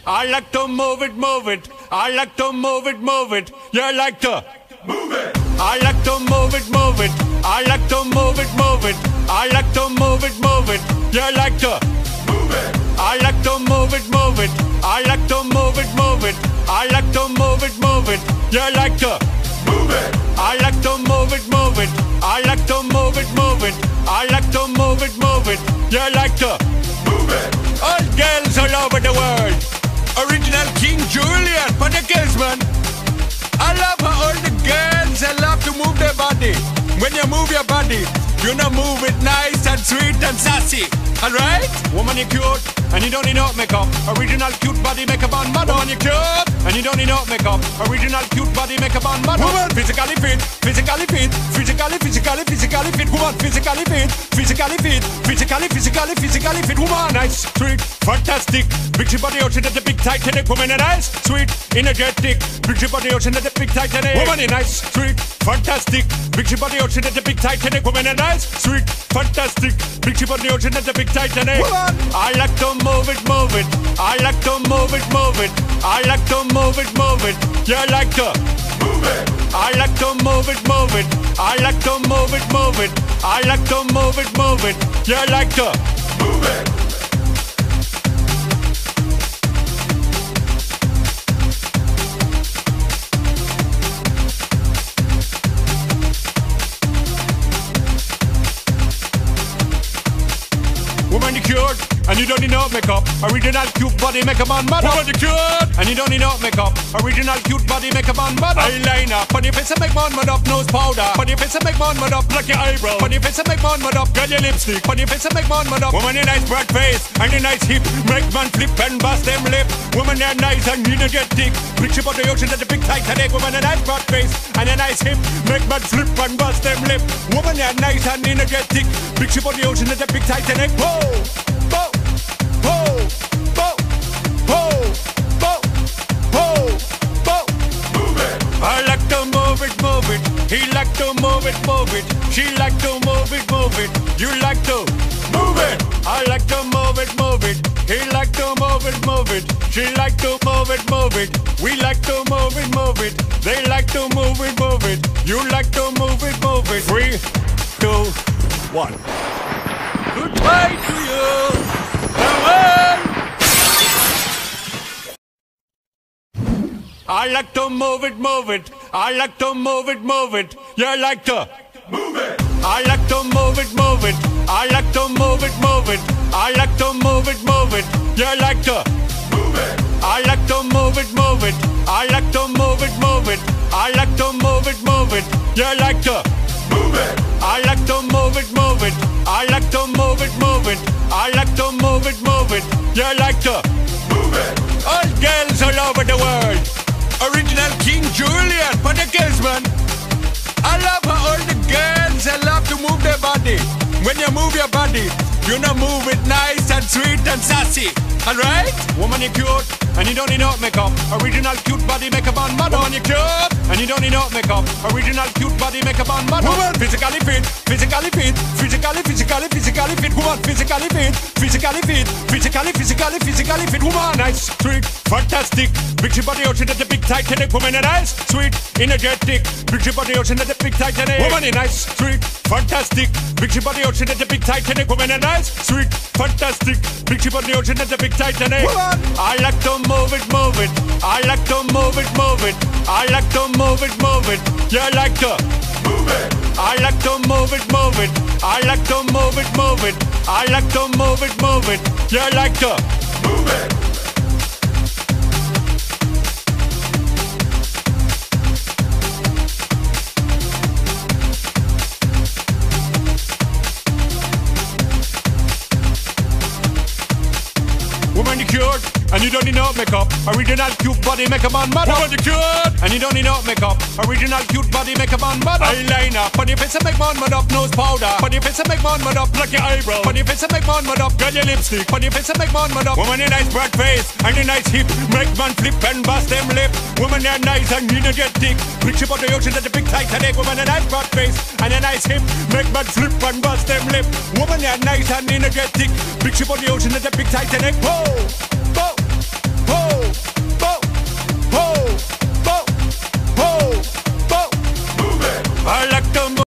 I like to move it, move it. I like to move it, move it. You like to move it. I like to move it, move it. I like to move it, move it. I like to move it, move it. You like to move it. I like to move it, move it. I like to move it, move it. I like to move it, move it. You like to move it. I like to move it, move it. I like to move it, move it. I like to move it, move it. You like to move it. All girls all over the world. Original King Julian for the girls, man. I love how all the girls they love to move their body. When you move your body, you know move it nice and sweet and sassy. Alright? Woman, you cute and you don't need no makeup. Original cute body makeup on model. Woman, you cute and you don't need no makeup. Original cute body makeup on model. Woman, physically fit, physically fit, physically fit. Woman, physically fit, physically fit, physically fit. Woman, nice, sweet, fantastic. Big ship body ocean at the big Titanic. Woman, nice, sweet, energetic. Big ship body ocean at the big Titanic. Woman, nice, sweet, fantastic. Big ship body ocean at the big Titanic. Woman, nice, sweet, fantastic. Big ship body ocean at the big Titanic. Woman, I like to move it, move it. I like to move it, move it. I like to move it, move it. You like to move it. I like to move it, move it. I like to move it, move it. I like to move it, move it. You like to move it. Woman, you cute and you don't need no makeup. Original cute body makeup on model. Woman, you cute and you don't need no makeup. Original cute body makeup on model. Eyeliner, on your face and make man mud up. Nose powder, on your face and make man mud up. Pluck your eyebrow, on your face and make man mud up. Girl, your lipstick, on your face and make man mud up. Woman, your nice broad face and your nice hip, make man flip and bust them lip. Woman, you're nice and energetic. Big ship on the ocean at the big Titanic. Woman, a nice broad face and a nice hip, make man flip and bust them lip. Woman, you're nice and energetic. Big ship on the ocean at the big Titanic. Whoa! I like to move it, move it. He like to move it, move it. She like to move it, move it. You like to move it. I like to move it, move it. He like to move it, move it. She like to move it, move it. We like to move it, move it. They like to move it, move it. You like to move it, move it. 3, 2, 1. Goodbye to you. Farewell. I like to move it, move it. I like to move it, move it. You like to move it. I like to move it, move it. I like to move it, move it. I like to move it, move it. You like to move it. I like to move it, move it. I like to move it, move it. I like to move it, move it. You like to move it. I like to move it, move it. I like to move it, move it. I like to move it, move it. You like to move it. All girls all over the world. Original King Julian for the girls, man. I love how all the girls they love to move their body. When you move your body, you know move it nice and sweet and sassy. Alright? Woman, you cute and you don't need no makeup. Original cute body makeup on model. Woman, you cute and you don't need no makeup. Original cute body makeup on model. Woman, physically fit, physically fit, physically fit. Woman, physically fit, physically fit, physically fit. Woman, nice, sweet, fantastic. Big ship on the ocean at the big Titanic. Woman, nice, sweet, energetic. Big ship on the ocean at the big Titanic. Woman, nice, sweet, fantastic. Big ship on the ocean at the big Titanic. Woman, nice, sweet, fantastic. Big ship on the ocean at the big Titanic. Woman, I like to move it, move it. I like to move it, move it. I like to move it, move it. You like to move it. I like to move it, move it. I like to move it, move it. I like to move it, move it. You like to move it. Woman, you cute and you don't need no makeup. Original cute body makeup on model. Woman, you cute and you don't need no makeup. Original cute body makeup on model. Eyeliner, on your face and make man mud up. Nose powder, on your face and make man mud up. Pluck your eyebrow, on your face and make man mud up. Girl, your lipstick, on your face and make man mud up. Woman, your nice broad face and your nice hip, make man flip and bust them lip. Woman, you're nice and energetic. Big ship on the ocean at the big Titanic. Woman, a nice broad face and a nice hip, make man flip and bust them lip. Woman, you're nice and energetic. Big ship on the ocean at the big Titanic. Whoa.